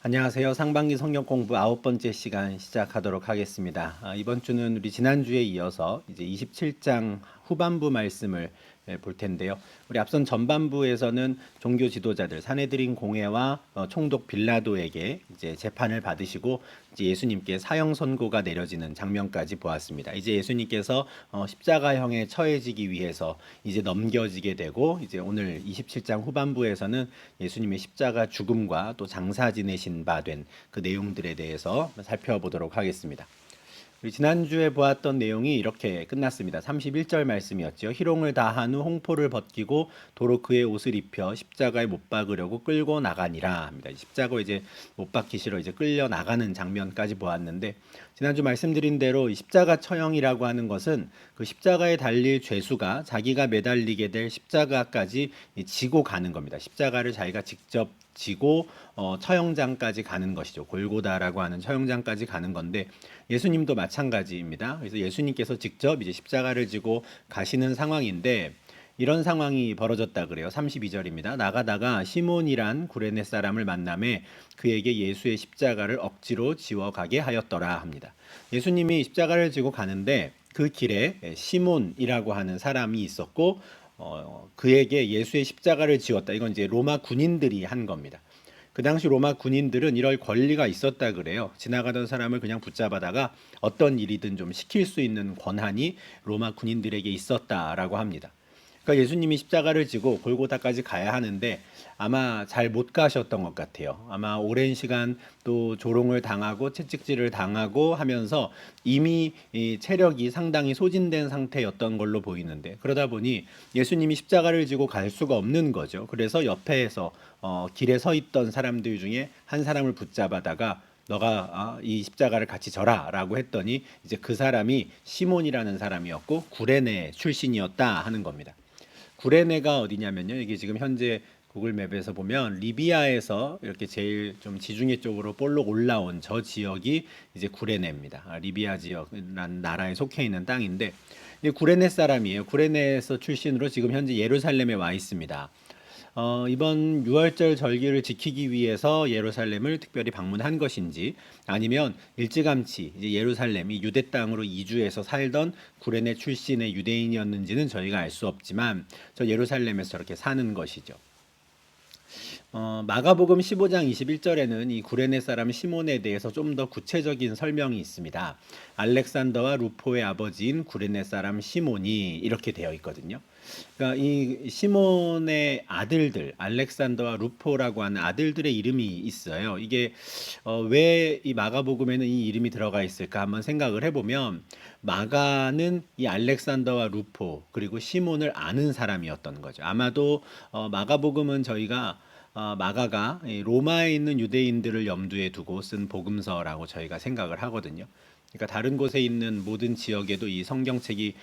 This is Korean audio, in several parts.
안녕하세요. 상반기 성경 공부 9번째 시간 시작하도록 하겠습니다. 이번 주는 우리 지난주에 이어서 이제 27장 후반부 말씀을 볼 텐데요. 우리 앞선 전반부에서는 종교 지도자들 산헤드린 공회와 총독 빌라도에게 이제 재판을 받으시고 이제 예수님께 사형 선고가 내려지는 장면까지 보았습니다. 이제 예수님께서 십자가형에 처해지기 위해서 이제 넘겨지게 되고 이제 오늘 27장 후반부에서는 예수님의 십자가 죽음과 또 장사 지내신 바 된 그 내용들에 대해서 살펴보도록 하겠습니다. 우리 지난주에 보았던 내용이 이렇게 끝났습니다. 31절 말씀이었죠. 희롱을 다한 후 홍포를 벗기고 도로 그의 옷을 입혀 십자가에 못 박으려고 끌고 나가니라 합니다. 십자가 이제 못 박히시러 이제 끌려 나가는 장면까지 보았는데 지난주 말씀드린 대로 이 십자가 처형이라고 하는 것은 그 십자가에 달릴 죄수가 자기가 매달리게 될 십자가까지 지고 가는 겁니다. 십자가를 자기가 직접 지고 처형장까지 가는 것이죠. 골고다라고 하는 처형장까지 가는 건데 예수님도 마찬가지입니다. 그래서 예수님께서 직접 이제 십자가를 지고 가시는 상황인데 이런 상황이 벌어졌다 그래요. 32절입니다. 나가다가 시몬이란 구레네 사람을 만남에 그에게 예수의 십자가를 억지로 지워 가게 하였더라 합니다. 예수님이 십자가를 지고 가는데 그 길에 시몬이라고 하는 사람이 있었고 그에게 예수의 십자가를 지웠다. 이건 이제 로마 군인들이 한 겁니다. 그 당시 로마 군인들은 이럴 권리가 있었다 그래요. 지나가던 사람을 그냥 붙잡아다가 어떤 일이든 좀 시킬 수 있는 권한이 로마 군인들에게 있었다라고 합니다. 그러니까 예수님이 십자가를 지고 골고다까지 가야 하는데 아마 잘 못 가셨던 것 같아요. 아마 오랜 시간 또 조롱을 당하고 채찍질을 당하고 하면서 이미 이 체력이 상당히 소진된 상태였던 걸로 보이는데 그러다 보니 예수님이 십자가를 지고 갈 수가 없는 거죠. 그래서 옆에서 길에 서 있던 사람들 중에 한 사람을 붙잡아다가 너가 이 십자가를 같이 져라라고 했더니 이제 그 사람이 시몬이라는 사람이었고 구레네 출신이었다 하는 겁니다. 구레네가 어디냐면요. 이게 지금 현재 구글 맵에서 보면 리비아에서 이렇게 제일 좀 지중해 쪽으로 볼록 올라온 저 지역이 이제 구레네입니다. 리비아 지역이라는 나라에 속해 있는 땅인데 구레네 사람이에요. 구레네에서 출신으로 지금 현재 예루살렘에 와 있습니다. 이번 6월절 절기를 지키기 위해서 예루살렘을 특별히 방문한 것인지 아니면 일찌감치 이제 예루살렘이 유대 땅으로 이주해서 살던 구레네 출신의 유대인이었는지는 저희가 알 수 없지만 저 예루살렘에서 저렇게 사는 것이죠. 마가복음 15장 21절에는 이 구레네 사람 시몬에 대해서 좀 더 구체적인 설명이 있습니다. 알렉산더와 루포의 아버지인 구레네 사람 시몬이 이렇게 되어 있거든요. 그러니까 이 시몬의 아들들 알렉산더와 루포라고 하는 아들들의 이름이 있어요. 이게 왜 이 마가복음에는 이 이름이 들어가 있을까 한번 생각을 해보면 마가는 이 알렉산더와 루포 그리고 시몬을 아는 사람이었던 거죠. 아마도 마가복음은 저희가 마가가 로마에 있는 유대인들을 염두에 두고 쓴 복음서라고 저희가 생각을 하거든요. 그러니까 다른 곳에 있는 모든 지역에도 이 성경책이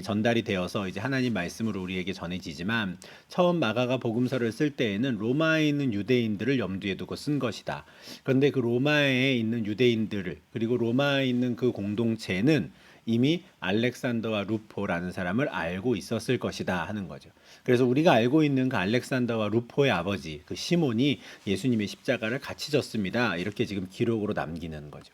전달이 되어서 이제 하나님 말씀으로 우리에게 전해지지만 처음 마가가 복음서를 쓸 때에는 로마에 있는 유대인들을 염두에 두고 쓴 것이다. 그런데 그 로마에 있는 유대인들을 그리고 로마에 있는 그 공동체는 이미 알렉산더와 루포라는 사람을 알고 있었을 것이다 하는 거죠. 그래서 우리가 알고 있는 그 알렉산더와 루포의 아버지 그 시몬이 예수님의 십자가를 같이 졌습니다. 이렇게 지금 기록으로 남기는 거죠.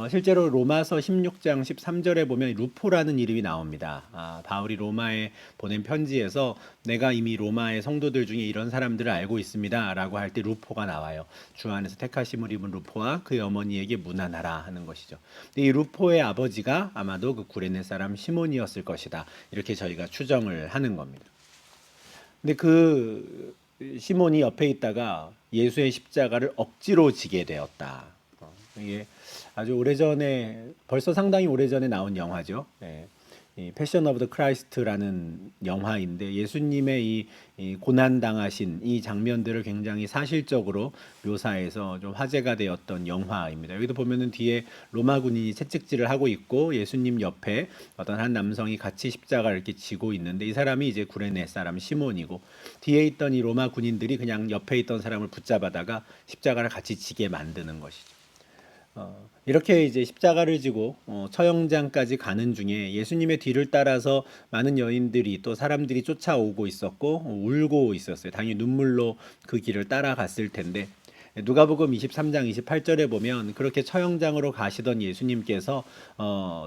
실제로 로마서 16장 13절에 보면 루포라는 이름이 나옵니다. 바울이 로마에 보낸 편지에서 내가 이미 로마의 성도들 중에 이런 사람들을 알고 있습니다. 라고 할 때 루포가 나와요. 주 안에서 택하심을 입은 루포와 그의 어머니에게 문안하라 하는 것이죠. 이 루포의 아버지가 아마도 그 구레네 사람 시몬이었을 것이다. 이렇게 저희가 추정을 하는 겁니다. 근데 그 시몬이 옆에 있다가 예수의 십자가를 억지로 지게 되었다. 이게 아주 오래전에 벌써 상당히 오래전에 나온 영화죠. 네. 이 패션 오브 더 크라이스트라는 영화인데 예수님의 이 고난 당하신 이 장면들을 굉장히 사실적으로 묘사해서 좀 화제가 되었던 영화입니다. 여기도 보면은 뒤에 로마 군인이 채찍질을 하고 있고 예수님 옆에 어떤 한 남성이 같이 십자가를 이렇게 지고 있는데 이 사람이 이제 구레네 사람 시몬이고 뒤에 있던 이 로마 군인들이 그냥 옆에 있던 사람을 붙잡아다가 십자가를 같이 지게 만드는 것이죠. 이렇게 이제 십자가를 지고 처형장까지 가는 중에 예수님의 뒤를 따라서 많은 여인들이 또 사람들이 쫓아오고 있었고 울고 있었어요. 당연히 눈물로 그 길을 따라갔을 텐데 누가복음 23장 28절에 보면 그렇게 처형장으로 가시던 예수님께서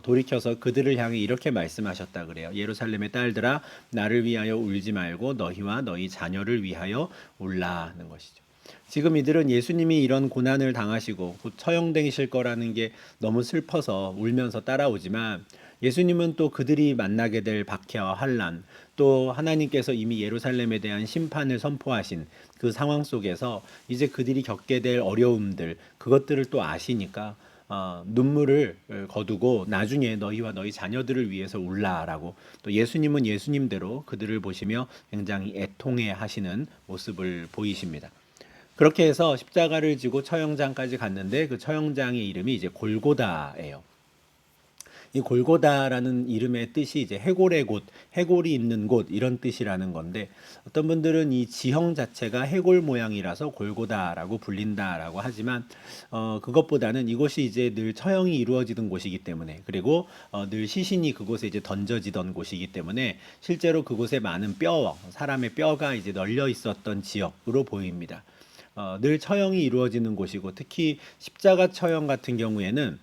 돌이켜서 그들을 향해 이렇게 말씀하셨다 그래요. 예루살렘의 딸들아 나를 위하여 울지 말고 너희와 너희 자녀를 위하여 울라는 것이죠. 지금 이들은 예수님이 이런 고난을 당하시고 곧 처형되실 거라는 게 너무 슬퍼서 울면서 따라오지만 예수님은 또 그들이 만나게 될 박해와 환난, 또 하나님께서 이미 예루살렘에 대한 심판을 선포하신 그 상황 속에서 이제 그들이 겪게 될 어려움들, 그것들을 또 아시니까 눈물을 거두고 나중에 너희와 너희 자녀들을 위해서 울라라고, 또 예수님은 예수님대로 그들을 보시며 굉장히 애통해 하시는 모습을 보이십니다. 그렇게 해서 십자가를 지고 처형장까지 갔는데 그 처형장의 이름이 이제 골고다예요. 이 골고다라는 이름의 뜻이 이제 해골의 곳, 해골이 있는 곳 이런 뜻이라는 건데, 어떤 분들은 이 지형 자체가 해골 모양이라서 골고다라고 불린다라고 하지만 그것보다는 이곳이 이제 늘 처형이 이루어지던 곳이기 때문에, 그리고 늘 시신이 그곳에 이제 던져지던 곳이기 때문에 실제로 그곳에 많은 뼈, 사람의 뼈가 이제 널려 있었던 지역으로 보입니다. 늘 처형이 이루어지는 곳이고, 특히 십자가 처형 같은 경우에는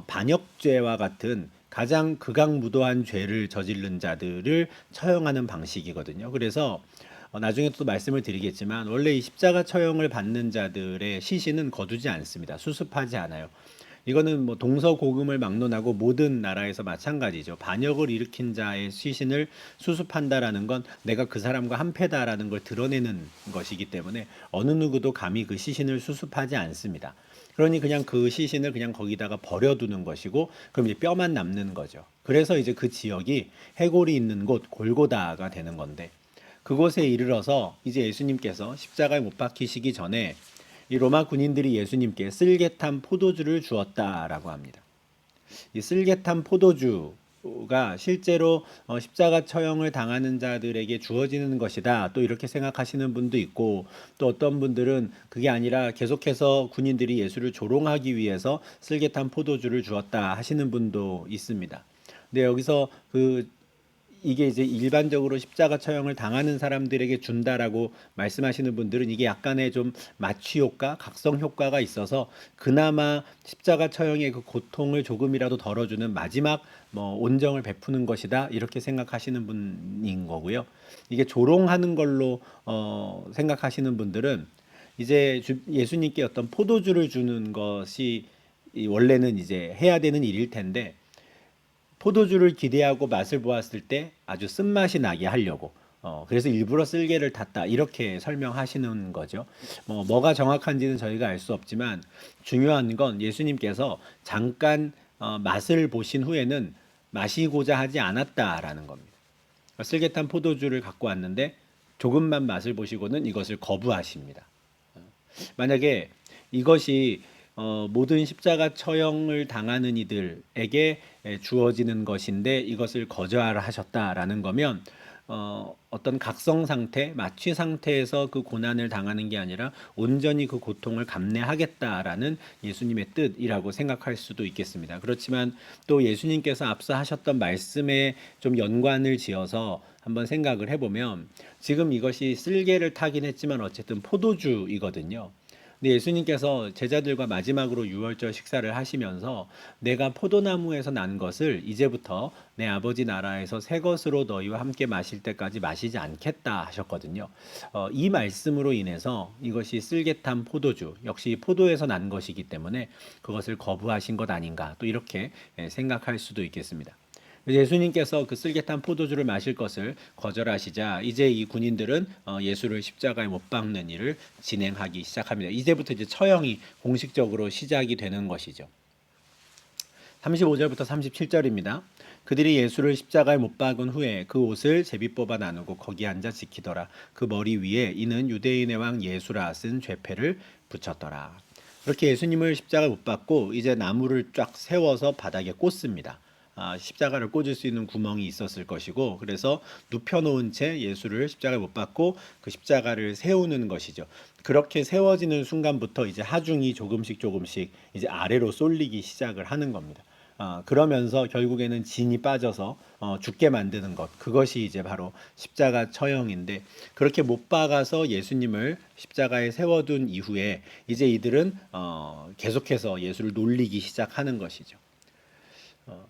반역죄와 같은 가장 극악무도한 죄를 저지른 자들을 처형하는 방식이거든요. 그래서 나중에 또 말씀을 드리겠지만 원래 이 십자가 처형을 받는 자들의 시신은 거두지 않습니다. 수습하지 않아요. 이거는 뭐 동서고금을 막론하고 모든 나라에서 마찬가지죠. 반역을 일으킨 자의 시신을 수습한다라는 건 내가 그 사람과 한패다라는 걸 드러내는 것이기 때문에 어느 누구도 감히 그 시신을 수습하지 않습니다. 그러니 그냥 그 시신을 그냥 거기다가 버려두는 것이고, 그럼 이제 뼈만 남는 거죠. 그래서 이제 그 지역이 해골이 있는 곳 골고다가 되는 건데, 그곳에 이르러서 이제 예수님께서 십자가에 못 박히시기 전에 이 로마 군인들이 예수님께 쓸개탄 포도주를 주었다라고 합니다. 이 쓸개탄 포도주가 실제로 십자가 처형을 당하는 자들에게 주어지는 것이다, 또 이렇게 생각하시는 분도 있고, 또 어떤 분들은 그게 아니라 계속해서 군인들이 예수를 조롱하기 위해서 쓸개탄 포도주를 주었다 하시는 분도 있습니다. 근데 여기서 이게 이제 일반적으로 십자가 처형을 당하는 사람들에게 준다라고 말씀하시는 분들은 이게 약간의 좀 마취 효과, 각성 효과가 있어서 그나마 십자가 처형의 그 고통을 조금이라도 덜어주는 마지막 온정을 베푸는 것이다, 이렇게 생각하시는 분인 거고요. 이게 조롱하는 걸로 생각하시는 분들은 이제 예수님께 어떤 포도주를 주는 것이 원래는 이제 해야 되는 일일 텐데, 포도주를 기대하고 맛을 보았을 때 아주 쓴맛이 나게 하려고 그래서 일부러 쓸개를 탔다, 이렇게 설명하시는 거죠. 뭐가 정확한지는 저희가 알 수 없지만 중요한 건 예수님께서 잠깐 맛을 보신 후에는 마시고자 하지 않았다라는 겁니다. 쓸개탄 포도주를 갖고 왔는데 조금만 맛을 보시고는 이것을 거부하십니다. 만약에 이것이 모든 십자가 처형을 당하는 이들에게 주어지는 것인데 이것을 거절하셨다라는 거면 어떤 각성 상태, 마취 상태에서 그 고난을 당하는 게 아니라 온전히 그 고통을 감내하겠다라는 예수님의 뜻이라고 생각할 수도 있겠습니다. 그렇지만 또 예수님께서 앞서 하셨던 말씀에 좀 연관을 지어서 한번 생각을 해보면, 지금 이것이 쓸개를 타긴 했지만 어쨌든 포도주이거든요. 근데 예수님께서 제자들과 마지막으로 유월절 식사를 하시면서 내가 포도나무에서 난 것을 이제부터 내 아버지 나라에서 새 것으로 너희와 함께 마실 때까지 마시지 않겠다 하셨거든요. 이 말씀으로 인해서 이것이 쓸개탄 포도주, 역시 포도에서 난 것이기 때문에 그것을 거부하신 것 아닌가, 또 이렇게 생각할 수도 있겠습니다. 예수님께서 그 쓸개탄 포도주를 마실 것을 거절하시자 이제 이 군인들은 예수를 십자가에 못 박는 일을 진행하기 시작합니다. 이제부터 이제 처형이 공식적으로 시작이 되는 것이죠. 35절부터 37절입니다. 그들이 예수를 십자가에 못 박은 후에 그 옷을 제비 뽑아 나누고 거기 앉아 지키더라. 그 머리 위에 이는 유대인의 왕 예수라 쓴 죄패를 붙였더라. 이렇게 예수님을 십자가에 못 박고 이제 나무를 쫙 세워서 바닥에 꽂습니다. 십자가를 꽂을 수 있는 구멍이 있었을 것이고, 그래서 눕혀놓은 채 예수를 십자가에 못 박고 그 십자가를 세우는 것이죠. 그렇게 세워지는 순간부터 이제 하중이 조금씩 이제 아래로 쏠리기 시작을 하는 겁니다. 그러면서 결국에는 진이 빠져서 죽게 만드는 것, 그것이 이제 바로 십자가 처형인데, 그렇게 못 박아서 예수님을 십자가에 세워둔 이후에 이제 이들은 계속해서 예수를 놀리기 시작하는 것이죠.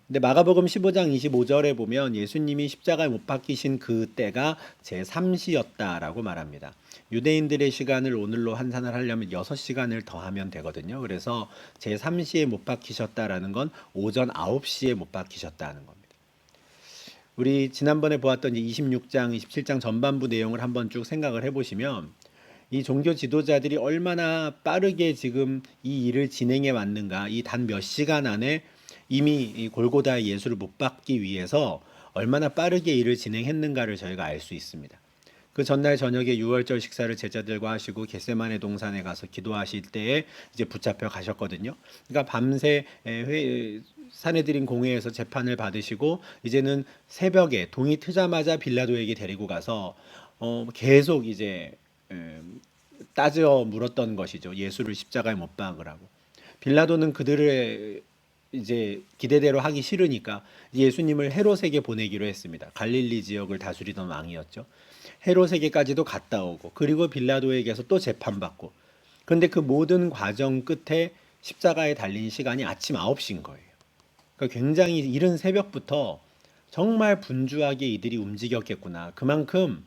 근데 마가복음 15장 25절에 보면 예수님이 십자가에 못 박히신 그 때가 제3시였다라고 말합니다. 유대인들의 시간을 오늘로 환산을 하려면 6시간을 더하면 되거든요. 그래서 제3시에 못 박히셨다라는 건 오전 9시에 못 박히셨다는 겁니다. 우리 지난번에 보았던 26장, 27장 전반부 내용을 한번 쭉 생각을 해보시면 이 종교 지도자들이 얼마나 빠르게 지금 이 일을 진행해 왔는가, 이 단 몇 시간 안에 이미 이 골고다의 예수를 못 박기 위해서 얼마나 빠르게 일을 진행했는가를 저희가 알 수 있습니다. 그 전날 저녁에 유월절 식사를 제자들과 하시고 겟세마네 동산에 가서 기도하실 때에 이제 붙잡혀 가셨거든요. 그러니까 밤새 사내들인 공회에서 재판을 받으시고 이제는 새벽에 동이 트자마자 빌라도에게 데리고 가서 계속 이제 따져 물었던 것이죠. 예수를 십자가에 못 박으라고. 빌라도는 그들의 이제 기대대로 하기 싫으니까 예수님을 헤롯에게 보내기로 했습니다. 갈릴리 지역을 다스리던 왕이었죠. 헤롯에게까지도 갔다 오고, 그리고 빌라도에게서 또 재판받고. 그런데 그 모든 과정 끝에 십자가에 달린 시간이 아침 9시인 거예요. 그러니까 굉장히 이른 새벽부터 정말 분주하게 이들이 움직였겠구나. 그만큼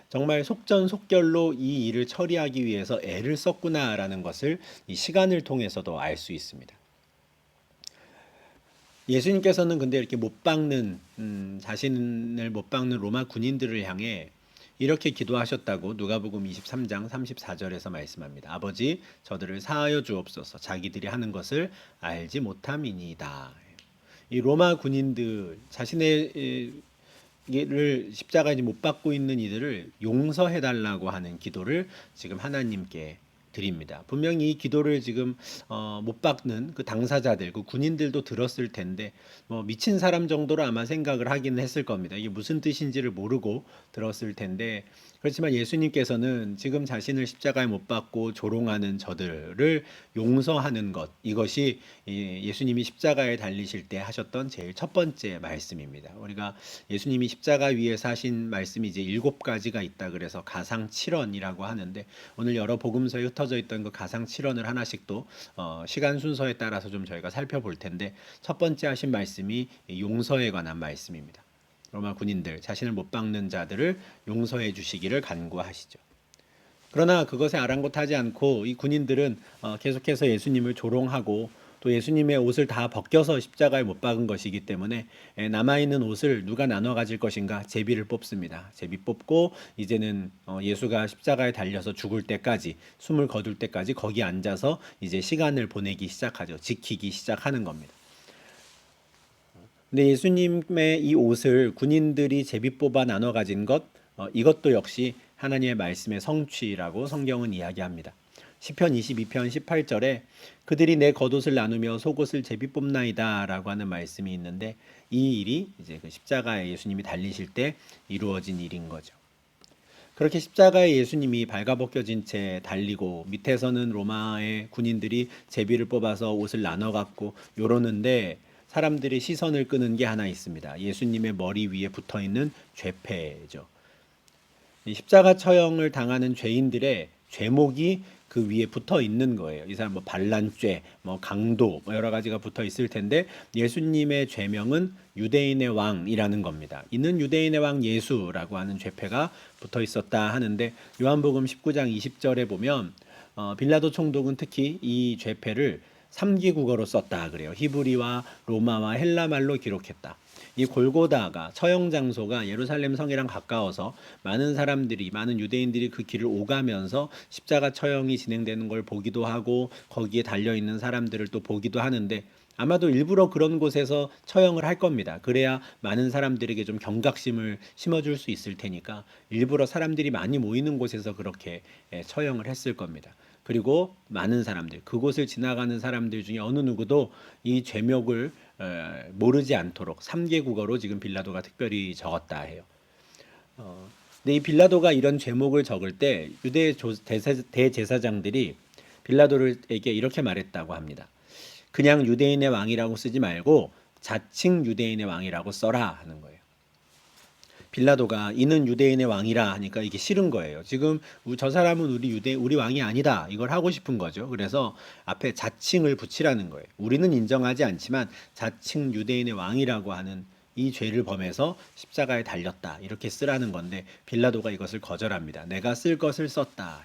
정말 속전속결로 이 일을 처리하기 위해서 애를 썼구나라는 것을 이 시간을 통해서도 알 수 있습니다. 예수님께서는 근데 이렇게 못 박는 자신을 못 박는 로마 군인들을 향해 이렇게 기도하셨다고 누가복음 23장 34절에서 말씀합니다. 아버지, 저들을 사하여 주옵소서. 자기들이 하는 것을 알지 못함이니이다. 이 로마 군인들 자신의 를 십자가에 못 박고 있는 이들을 용서해 달라고 하는 기도를 지금 하나님께 드립니다. 분명히 이 기도를 지금 못 박는 그 당사자들, 그 군인들도 들었을 텐데 뭐 미친 사람 정도로 아마 생각을 하기는 했을 겁니다. 이게 무슨 뜻인지를 모르고 들었을 텐데, 그렇지만 예수님께서는 지금 자신을 십자가에 못 박고 조롱하는 저들을 용서하는 것, 이것이 예수님이 십자가에 달리실 때 하셨던 제일 첫 번째 말씀입니다. 우리가 예수님이 십자가 위에서 하신 말씀이 이제 7가지가 있다 그래서 가상 7원이라고 하는데, 오늘 여러 복음서에 흩어져 있던 그 가상 7원을 하나씩 또 시간 순서에 따라서 좀 저희가 살펴볼 텐데, 첫 번째 하신 말씀이 용서에 관한 말씀입니다. 로마 군인들, 자신을 못 박는 자들을 용서해 주시기를 간구하시죠. 그러나 그것에 아랑곳하지 않고 이 군인들은 계속해서 예수님을 조롱하고, 또 예수님의 옷을 다 벗겨서 십자가에 못 박은 것이기 때문에 남아있는 옷을 누가 나눠 가질 것인가 제비를 뽑습니다. 제비 뽑고 이제는 예수가 십자가에 달려서 죽을 때까지, 숨을 거둘 때까지 거기 앉아서 이제 시간을 보내기 시작하죠. 지키기 시작하는 겁니다. 근데 예수님의 이 옷을 군인들이 제비 뽑아 나눠 가진 것, 이것도 역시 하나님의 말씀의 성취라고 성경은 이야기합니다. 시편 22편 18절에 그들이 내 겉옷을 나누며 속옷을 제비 뽑나이다라고 하는 말씀이 있는데, 이 일이 이제 그 십자가에 예수님이 달리실 때 이루어진 일인 거죠. 그렇게 십자가에 예수님이 발가벗겨진 채 달리고, 밑에서는 로마의 군인들이 제비를 뽑아서 옷을 나눠 갖고 요러는데, 사람들이 시선을 끄는 게 하나 있습니다. 예수님의 머리 위에 붙어 있는 죄패죠. 십자가 처형을 당하는 죄인들의 죄목이 그 위에 붙어 있는 거예요. 이 사람 뭐 반란죄, 뭐 강도, 뭐 여러 가지가 붙어 있을 텐데, 예수님의 죄명은 유대인의 왕이라는 겁니다. 이는 유대인의 왕 예수라고 하는 죄패가 붙어 있었다 하는데, 요한복음 19장 20절에 보면 빌라도 총독은 특히 이 죄패를 3기 국어로 썼다 그래요. 히브리와 로마와 헬라말로 기록했다. 이 골고다가 처형 장소가 예루살렘 성이랑 가까워서 많은 사람들이, 많은 유대인들이 그 길을 오가면서 십자가 처형이 진행되는 걸 보기도 하고, 거기에 달려 있는 사람들을 또 보기도 하는데, 아마도 일부러 그런 곳에서 처형을 할 겁니다. 그래야 많은 사람들에게 좀 경각심을 심어줄 수 있을 테니까 일부러 사람들이 많이 모이는 곳에서 그렇게 처형을 했을 겁니다. 그리고 많은 사람들, 그곳을 지나가는 사람들 중에 어느 누구도 이 죄목을 모르지 않도록 3개 국어로 지금 빌라도가 특별히 적었다 해요. 근데 이 빌라도가 이런 죄목을 적을 때 유대 대제사장들이 빌라도에게 이렇게 말했다고 합니다. 그냥 유대인의 왕이라고 쓰지 말고 자칭 유대인의 왕이라고 써라 하는 거예요. 빌라도가 이는 유대인의 왕이라 하니까 이게 싫은 거예요. 지금 저 사람은 우리 왕이 아니다. 이걸 하고 싶은 거죠. 그래서 앞에 자칭을 붙이라는 거예요. 우리는 인정하지 않지만 자칭 유대인의 왕이라고 하는 이 죄를 범해서 십자가에 달렸다. 이렇게 쓰라는 건데 빌라도가 이것을 거절합니다. 내가 쓸 것을 썼다.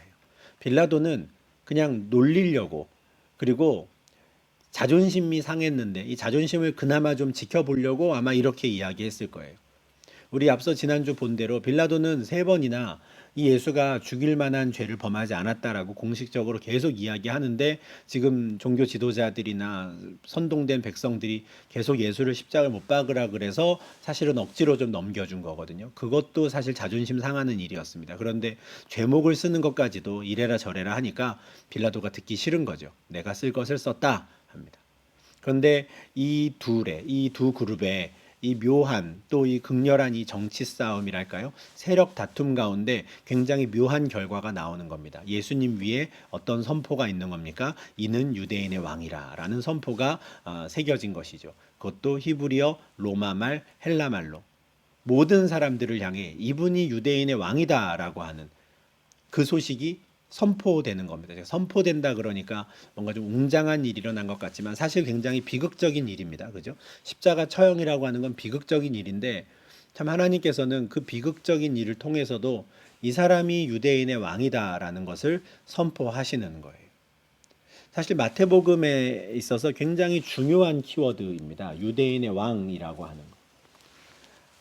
빌라도는 그냥 놀리려고, 그리고 자존심이 상했는데 이 자존심을 그나마 좀 지켜보려고 아마 이렇게 이야기했을 거예요. 우리 앞서 지난주 본 대로 빌라도는 3번이나 이 예수가 죽일 만한 죄를 범하지 않았다라고 공식적으로 계속 이야기하는데, 지금 종교 지도자들이나 선동된 백성들이 계속 예수를 십자가에 못 박으라 그래서 사실은 억지로 좀 넘겨준 거거든요. 그것도 사실 자존심 상하는 일이었습니다. 그런데 죄목을 쓰는 것까지도 이래라 저래라 하니까 빌라도가 듣기 싫은 거죠. 내가 쓸 것을 썼다 합니다. 그런데 이 두 그룹의 이 묘한, 또 이 극렬한 이 정치 싸움이랄까요? 세력 다툼 가운데 굉장히 묘한 결과가 나오는 겁니다. 예수님 위에 어떤 선포가 있는 겁니까? 이는 유대인의 왕이라 라는 선포가 새겨진 것이죠. 그것도 히브리어, 로마말, 헬라말로 모든 사람들을 향해 이분이 유대인의 왕이다라고 하는 그 소식이 선포되는 겁니다. 선포된다 그러니까 뭔가 좀 웅장한 일이 일어난 것 같지만 사실 굉장히 비극적인 일입니다. 그죠? 십자가 처형이라고 하는 건 비극적인 일인데, 참 하나님께서는 그 비극적인 일을 통해서도 이 사람이 유대인의 왕이다라는 것을 선포하시는 거예요. 사실 마태복음에 있어서 굉장히 중요한 키워드입니다. 유대인의 왕이라고 하는 거.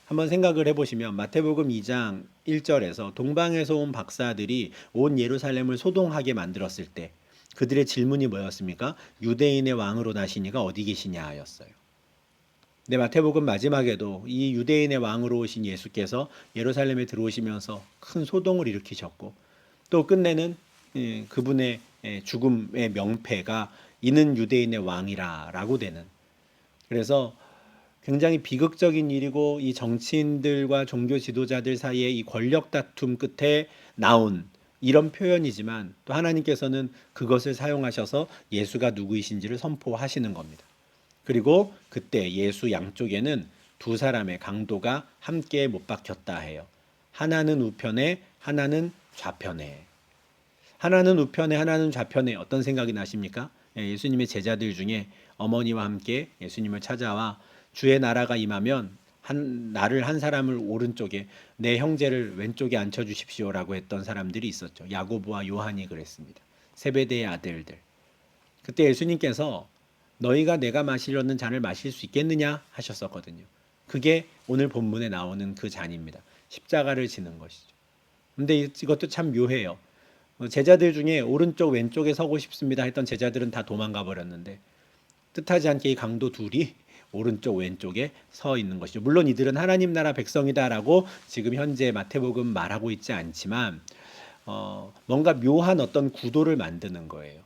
한번 생각을 해보시면 마태복음 2장 1절에서 동방에서 온 박사들이 온 예루살렘을 소동하게 만들었을 때 그들의 질문이 뭐였습니까? 유대인의 왕으로 나시니가 어디 계시냐 하였어요. 근데 마태복음 마지막에도 이 유대인의 왕으로 오신 예수께서 예루살렘에 들어오시면서 큰 소동을 일으키셨고, 또 끝내는 그분의 죽음의 명패가 이는 유대인의 왕이라라고 되는, 그래서 굉장히 비극적인 일이고 이 정치인들과 종교 지도자들 사이의 이 권력 다툼 끝에 나온 이런 표현이지만, 또 하나님께서는 그것을 사용하셔서 예수가 누구이신지를 선포하시는 겁니다. 그리고 그때 예수 양쪽에는 두 사람의 강도가 함께 못 박혔다 해요. 하나는 우편에, 하나는 좌편에. 하나는 우편에, 하나는 좌편에. 어떤 생각이 나십니까? 예수님의 제자들 중에 어머니와 함께 예수님을 찾아와 주의 나라가 임하면 나를 한 사람을 오른쪽에, 내 형제를 왼쪽에 앉혀 주십시오라고 했던 사람들이 있었죠. 야고보와 요한이 그랬습니다. 세베대의 아들들. 그때 예수님께서 너희가 내가 마시려는 잔을 마실 수 있겠느냐 하셨었거든요. 그게 오늘 본문에 나오는 그 잔입니다. 십자가를 지는 것이죠. 근데 이것도 참 묘해요. 제자들 중에 오른쪽 왼쪽에 서고 싶습니다 했던 제자들은 다 도망가 버렸는데, 뜻하지 않게 이 강도 둘이 오른쪽 왼쪽에 서 있는 것이죠. 물론 이들은 하나님 나라 백성이다라고 지금 현재 마태복음 말하고 있지 않지만 뭔가 묘한 어떤 구도를 만드는 거예요.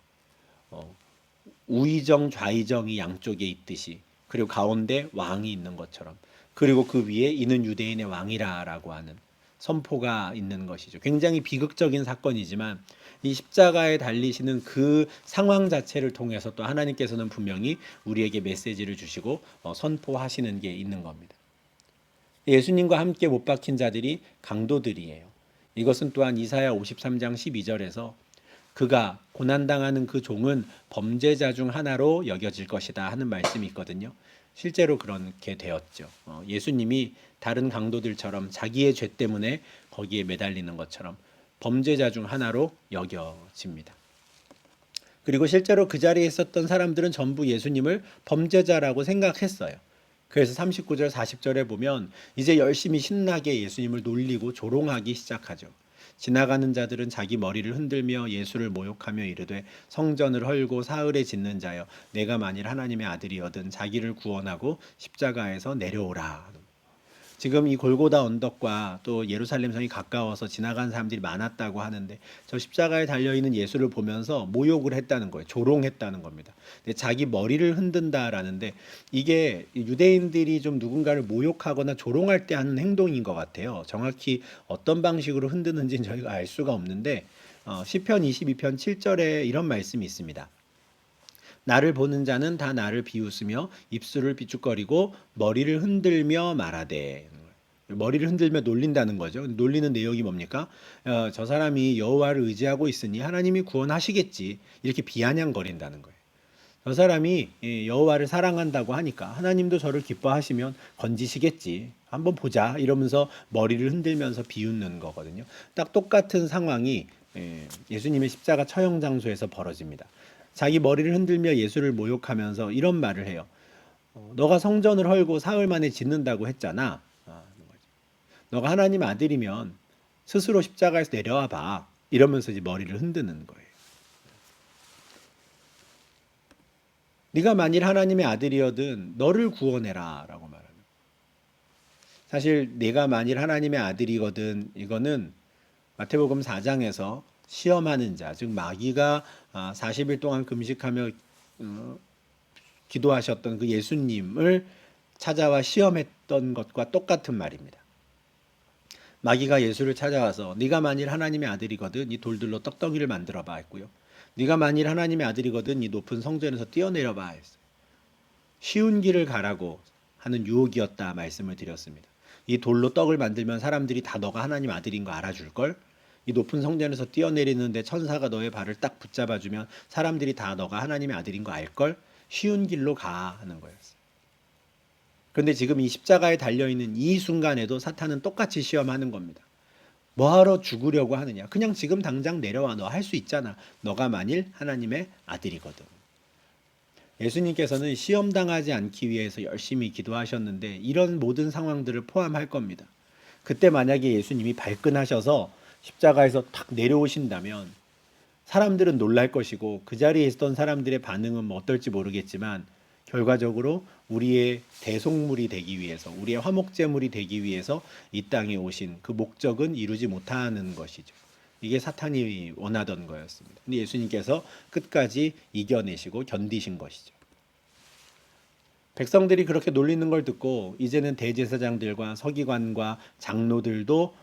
우의정 좌의정이 양쪽에 있듯이, 그리고 가운데 왕이 있는 것처럼, 그리고 그 위에 이는 유대인의 왕이라라고 하는 선포가 있는 것이죠. 굉장히 비극적인 사건이지만 이 십자가에 달리시는 그 상황 자체를 통해서 또 하나님께서는 분명히 우리에게 메시지를 주시고 선포하시는 게 있는 겁니다. 예수님과 함께 못 박힌 자들이 강도들이에요. 이것은 또한 이사야 53장 12절에서 그가 고난당하는 그 종은 범죄자 중 하나로 여겨질 것이다 하는 말씀이 있거든요. 실제로 그렇게 되었죠. 예수님이 다른 강도들처럼 자기의 죄 때문에 거기에 매달리는 것처럼 범죄자 중 하나로 여겨집니다. 그리고 실제로 그 자리에 있었던 사람들은 전부 예수님을 범죄자라고 생각했어요. 그래서 39절 40절에 보면 이제 열심히 신나게 예수님을 놀리고 조롱하기 시작하죠. 지나가는 자들은 자기 머리를 흔들며 예수를 모욕하며 이르되 성전을 헐고 사흘에 짓는 자여 내가 만일 하나님의 아들이거든 자기를 구원하고 십자가에서 내려오라. 지금 이 골고다 언덕과 또 예루살렘 성이 가까워서 지나간 사람들이 많았다고 하는데 저 십자가에 달려있는 예수를 보면서 모욕을 했다는 거예요. 조롱했다는 겁니다. 근데 자기 머리를 흔든다라는데 이게 유대인들이 좀 누군가를 모욕하거나 조롱할 때 하는 행동인 것 같아요. 정확히 어떤 방식으로 흔드는지는 저희가 알 수가 없는데 시편 22편 7절에 이런 말씀이 있습니다. 나를 보는 자는 다 나를 비웃으며 입술을 비축거리고 머리를 흔들며 말하되. 머리를 흔들며 놀린다는 거죠. 놀리는 내용이 뭡니까? 저 사람이 여호와를 의지하고 있으니 하나님이 구원하시겠지. 이렇게 비아냥거린다는 거예요. 저 사람이 여호와를 사랑한다고 하니까 하나님도 저를 기뻐하시면 건지시겠지. 한번 보자. 이러면서 머리를 흔들면서 비웃는 거거든요. 딱 똑같은 상황이 예수님의 십자가 처형 장소에서 벌어집니다. 자기 머리를 흔들며 예수를 모욕하면서 이런 말을 해요. 너가 성전을 헐고 사흘 만에 짓는다고 했잖아. 너가 하나님 아들이면 스스로 십자가에서 내려와 봐. 이러면서 이제 머리를 흔드는 거예요. 네가 만일 하나님의 아들이어든 너를 구원해라 라고 말합니다. 사실 내가 만일 하나님의 아들이거든 이거는 마태복음 4장에서 시험하는 자, 즉 마귀가 40일 동안 금식하며 기도하셨던 그 예수님을 찾아와 시험했던 것과 똑같은 말입니다. 마귀가 예수를 찾아와서 네가 만일 하나님의 아들이거든 이 돌들로 떡덩이를 만들어 봐 했고요. 네가 만일 하나님의 아들이거든 이 높은 성전에서 뛰어내려 봐 했어요. 쉬운 길을 가라고 하는 유혹이었다 말씀을 드렸습니다. 이 돌로 떡을 만들면 사람들이 다 너가 하나님 아들인 거 알아줄걸? 이 높은 성전에서 뛰어내리는데 천사가 너의 발을 딱 붙잡아주면 사람들이 다 너가 하나님의 아들인 거 알걸? 쉬운 길로 가 하는 거였어요. 그런데 지금 이 십자가에 달려있는 이 순간에도 사탄은 똑같이 시험하는 겁니다. 뭐하러 죽으려고 하느냐? 그냥 지금 당장 내려와. 너 할 수 있잖아. 너가 만일 하나님의 아들이거든. 예수님께서는 시험당하지 않기 위해서 열심히 기도하셨는데 이런 모든 상황들을 포함할 겁니다. 그때 만약에 예수님이 발끈하셔서 십자가에서 탁 내려오신다면 사람들은 놀랄 것이고 그 자리에 있었던 사람들의 반응은 뭐 어떨지 모르겠지만 결과적으로 우리의 대속물이 되기 위해서 우리의 화목제물이 되기 위해서 이 땅에 오신 그 목적은 이루지 못하는 것이죠. 이게 사탄이 원하던 거였습니다. 근데 예수님께서 끝까지 이겨내시고 견디신 것이죠. 백성들이 그렇게 놀리는 걸 듣고 이제는 대제사장들과 서기관과 장로들도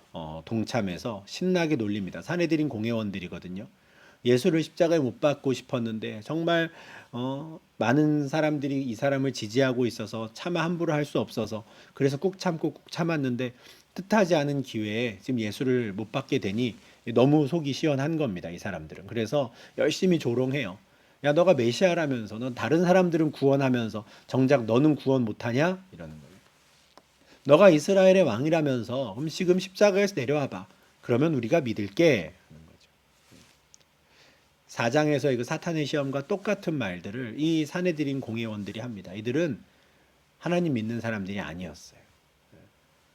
동참해서 신나게 놀립니다. 산헤드린 공회원들이거든요. 예수를 십자가에 못 박고 싶었는데 정말 많은 사람들이 이 사람을 지지하고 있어서 차마 함부로 할 수 없어서 그래서 꾹 참고 꾹 참았는데 뜻하지 않은 기회에 지금 예수를 못 받게 되니 너무 속이 시원한 겁니다. 이 사람들은. 그래서 열심히 조롱해요. 야, 너가 메시아라면서 넌 다른 사람들은 구원하면서 정작 너는 구원 못하냐? 이러는 거예요. 너가 이스라엘의 왕이라면서 지금 십자가에서 내려와 봐. 그러면 우리가 믿을게. 하는 거죠. 4장에서 이거 사탄의 시험과 똑같은 말들을 이 산헤드린 공회원들이 합니다. 이들은 하나님 믿는 사람들이 아니었어요.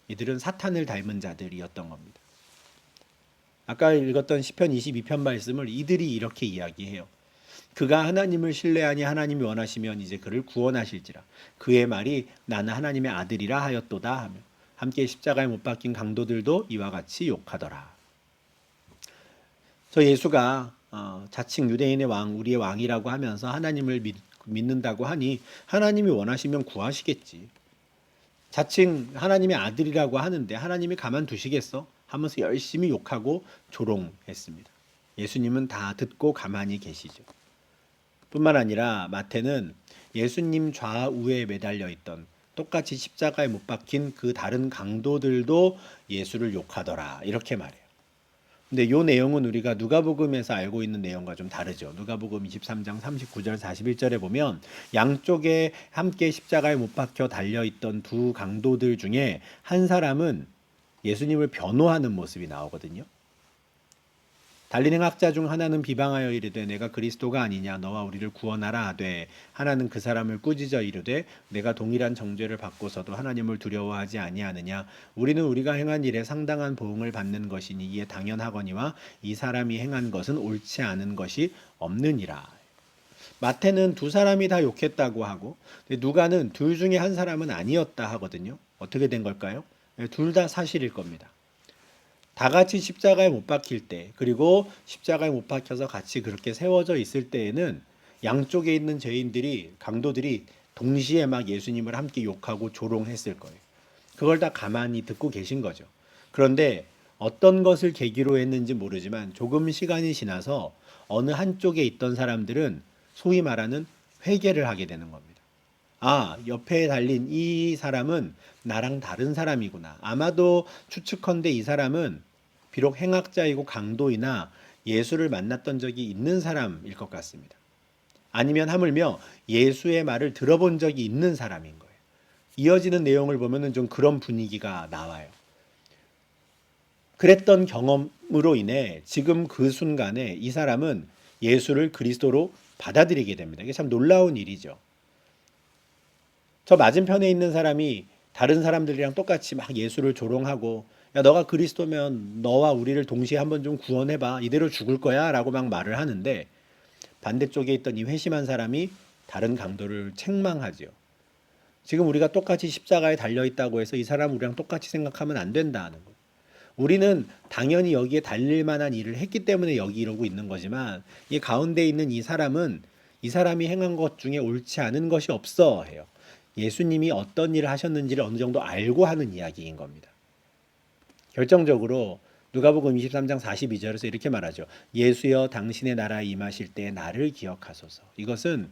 이들은 사탄을 닮은 자들이었던 겁니다. 아까 읽었던 시편 22편 말씀을 이들이 이렇게 이야기해요. 그가 하나님을 신뢰하니 하나님이 원하시면 이제 그를 구원하실지라. 그의 말이 나는 하나님의 아들이라 하였도다 하며 함께 십자가에 못 박힌 강도들도 이와 같이 욕하더라. 저 예수가 자칭 유대인의 왕, 우리의 왕이라고 하면서 하나님을 믿는다고 하니 하나님이 원하시면 구하시겠지. 자칭 하나님의 아들이라고 하는데 하나님이 가만두시겠어? 하면서 열심히 욕하고 조롱했습니다. 예수님은 다 듣고 가만히 계시죠. 뿐만 아니라 마태는 예수님 좌우에 매달려 있던 똑같이 십자가에 못 박힌 그 다른 강도들도 예수를 욕하더라 이렇게 말해요. 근데 이 내용은 우리가 누가복음에서 알고 있는 내용과 좀 다르죠. 누가복음 23장 39절 41절에 보면 양쪽에 함께 십자가에 못 박혀 달려있던 두 강도들 중에 한 사람은 예수님을 변호하는 모습이 나오거든요. 달리는 학자 중 하나는 비방하여 이르되 내가 그리스도가 아니냐 너와 우리를 구원하라 하되 하나는 그 사람을 꾸짖어 이르되 내가 동일한 정죄를 받고서도 하나님을 두려워하지 아니하느냐 우리는 우리가 행한 일에 상당한 보응을 받는 것이니 이에 당연하거니와 이 사람이 행한 것은 옳지 않은 것이 없느니라. 마태는 두 사람이 다 욕했다고 하고 누가는 둘 중에 한 사람은 아니었다 하거든요. 어떻게 된 걸까요? 둘 다 사실일 겁니다. 다 같이 십자가에 못 박힐 때 그리고 십자가에 못 박혀서 같이 그렇게 세워져 있을 때에는 양쪽에 있는 죄인들이 강도들이 동시에 막 예수님을 함께 욕하고 조롱했을 거예요. 그걸 다 가만히 듣고 계신 거죠. 그런데 어떤 것을 계기로 했는지 모르지만 조금 시간이 지나서 어느 한쪽에 있던 사람들은 소위 말하는 회개를 하게 되는 겁니다. 아, 옆에 달린 이 사람은 나랑 다른 사람이구나. 아마도 추측컨대 이 사람은 비록 행악자이고 강도이나 예수를 만났던 적이 있는 사람일 것 같습니다. 아니면 하물며 예수의 말을 들어본 적이 있는 사람인 거예요. 이어지는 내용을 보면은 좀 그런 분위기가 나와요. 그랬던 경험으로 인해 지금 그 순간에 이 사람은 예수를 그리스도로 받아들이게 됩니다. 이게 참 놀라운 일이죠. 저 맞은편에 있는 사람이 다른 사람들이랑 똑같이 막 예수를 조롱하고, 야, 너가 그리스도면 너와 우리를 동시에 한번 좀 구원해봐. 이대로 죽을 거야. 라고 막 말을 하는데, 반대쪽에 있던 이 회심한 사람이 다른 강도를 책망하지요. 지금 우리가 똑같이 십자가에 달려있다고 해서 이 사람 우리랑 똑같이 생각하면 안 된다는 거예요. 우리는 당연히 여기에 달릴 만한 일을 했기 때문에 여기 이러고 있는 거지만, 이 가운데 있는 이 사람은 이 사람이 행한 것 중에 옳지 않은 것이 없어 해요. 예수님이 어떤 일을 하셨는지를 어느 정도 알고 하는 이야기인 겁니다. 결정적으로 누가복음 23장 42절에서 이렇게 말하죠. 예수여 당신의 나라에 임하실 때 나를 기억하소서. 이것은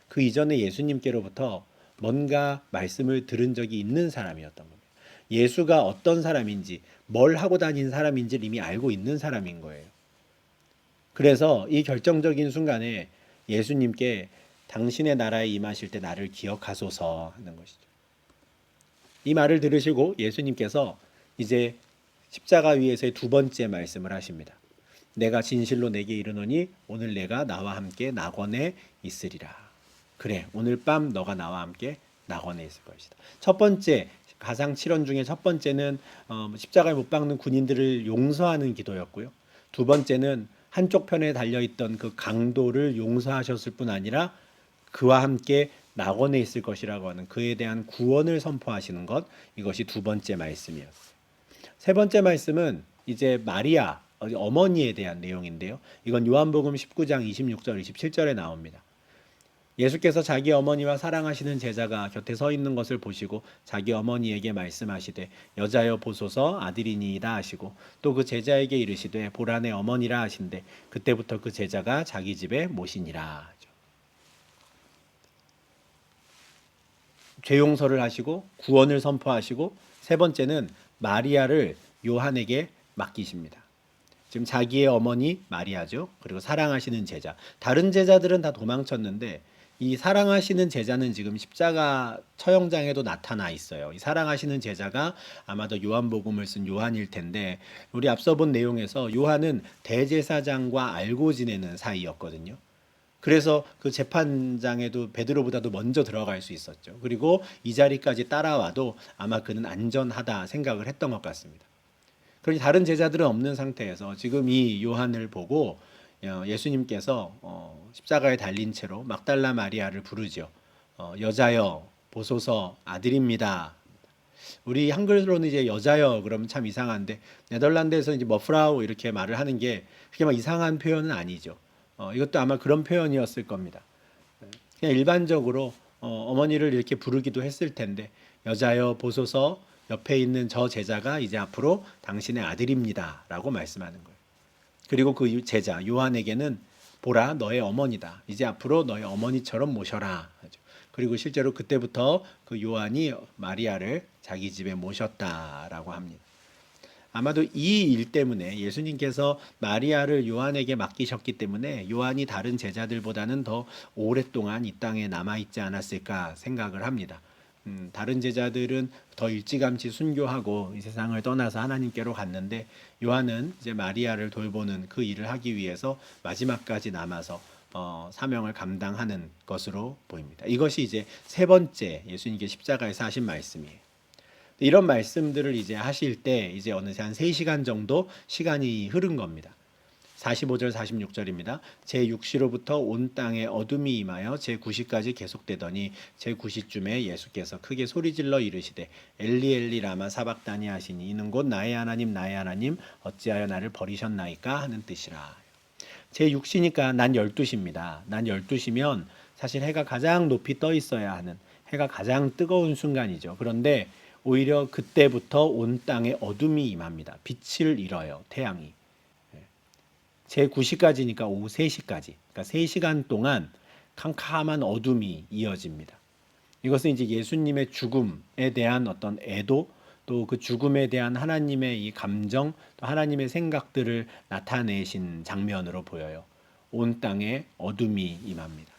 그 이전에 예수님께로부터 뭔가 말씀을 들은 적이 있는 사람이었던 겁니다. 예수가 어떤 사람인지, 뭘 하고 다닌 사람인지를 이미 알고 있는 사람인 거예요. 그래서 이 결정적인 순간에 예수님께 당신의 나라에 임하실 때 나를 기억하소서 하는 것이죠. 이 말을 들으시고 예수님께서 이제 십자가 위에서의 두 번째 말씀을 하십니다. 내가 진실로 내게 이르노니 오늘 내가 나와 함께 낙원에 있으리라. 그래, 오늘 밤 너가 나와 함께 낙원에 있을 것이다. 첫 번째 가상 7원 중에 첫 번째는 십자가에 못 박는 군인들을 용서하는 기도였고요. 두 번째는 한쪽 편에 달려있던 그 강도를 용서하셨을 뿐 아니라 그와 함께 낙원에 있을 것이라고 하는 그에 대한 구원을 선포하시는 것, 이것이 두 번째 말씀이었어요. 세 번째 말씀은 이제 마리아 어머니에 대한 내용인데요. 이건 요한복음 19장 26절 27절에 나옵니다. 예수께서 자기 어머니와 사랑하시는 제자가 곁에 서 있는 것을 보시고 자기 어머니에게 말씀하시되 여자여 보소서 아들이니이다 하시고 또 그 제자에게 이르시되 보라 내 어머니라 하신대 그때부터 그 제자가 자기 집에 모시니라. 죄 용서를 하시고 구원을 선포하시고 세 번째는 마리아를 요한에게 맡기십니다. 지금 자기의 어머니 마리아죠. 그리고 사랑하시는 제자. 다른 제자들은 다 도망쳤는데 이 사랑하시는 제자는 지금 십자가 처형장에도 나타나 있어요. 이 사랑하시는 제자가 아마도 요한복음을 쓴 요한일 텐데 우리 앞서 본 내용에서 요한은 대제사장과 알고 지내는 사이였거든요. 그래서 그 재판장에도 베드로보다도 먼저 들어갈 수 있었죠. 그리고 이 자리까지 따라와도 아마 그는 안전하다 생각을 했던 것 같습니다. 그러니 다른 제자들은 없는 상태에서 지금 이 요한을 보고 예수님께서 십자가에 달린 채로 막달라 마리아를 부르죠. 여자여 보소서 아들입니다. 우리 한글로는 이제 여자여 그러면 참 이상한데 네덜란드에서 이제 머프라우 이렇게 말을 하는 게 그렇게 막 이상한 표현은 아니죠. 이것도 아마 그런 표현이었을 겁니다. 그냥 일반적으로 어머니를 이렇게 부르기도 했을 텐데 여자여 보소서 옆에 있는 저 제자가 이제 앞으로 당신의 아들입니다 라고 말씀하는 거예요. 그리고 그 제자 요한에게는 보라 너의 어머니다. 이제 앞으로 너의 어머니처럼 모셔라 하죠. 그리고 실제로 그때부터 그 요한이 마리아를 자기 집에 모셨다라고 합니다. 아마도 이 일 때문에 예수님께서 마리아를 요한에게 맡기셨기 때문에 요한이 다른 제자들보다는 더 오랫동안 이 땅에 남아있지 않았을까 생각을 합니다. 다른 제자들은 더 일찌감치 순교하고 이 세상을 떠나서 하나님께로 갔는데 요한은 이제 마리아를 돌보는 그 일을 하기 위해서 마지막까지 남아서 사명을 감당하는 것으로 보입니다. 이것이 이제 세 번째 예수님께 십자가에서 하신 말씀이에요. 이런 말씀들을 이제 하실 때 이제 어느새 한 3시간 정도 시간이 흐른 겁니다. 45절 46절입니다. 제6시로부터 온 땅에 어둠이 임하여 제9시까지 계속되더니 제9시쯤에 예수께서 크게 소리질러 이르시되 엘리 엘리 라마 사박다니 하시니 이는 곧 나의 하나님 어찌하여 나를 버리셨나이까 하는 뜻이라. 제6시니까 난 12시입니다. 난 12시면 사실 해가 가장 높이 떠 있어야 하는 해가 가장 뜨거운 순간이죠. 그런데 오히려 그때부터 온 땅에 어둠이 임합니다. 빛을 잃어요. 태양이. 제9시까지니까 오후 3시까지. 그러니까 3시간 동안 캄캄한 어둠이 이어집니다. 이것은 이제 예수님의 죽음에 대한 어떤 애도, 또 그 죽음에 대한 하나님의 이 감정, 또 하나님의 생각들을 나타내신 장면으로 보여요. 온 땅에 어둠이 임합니다.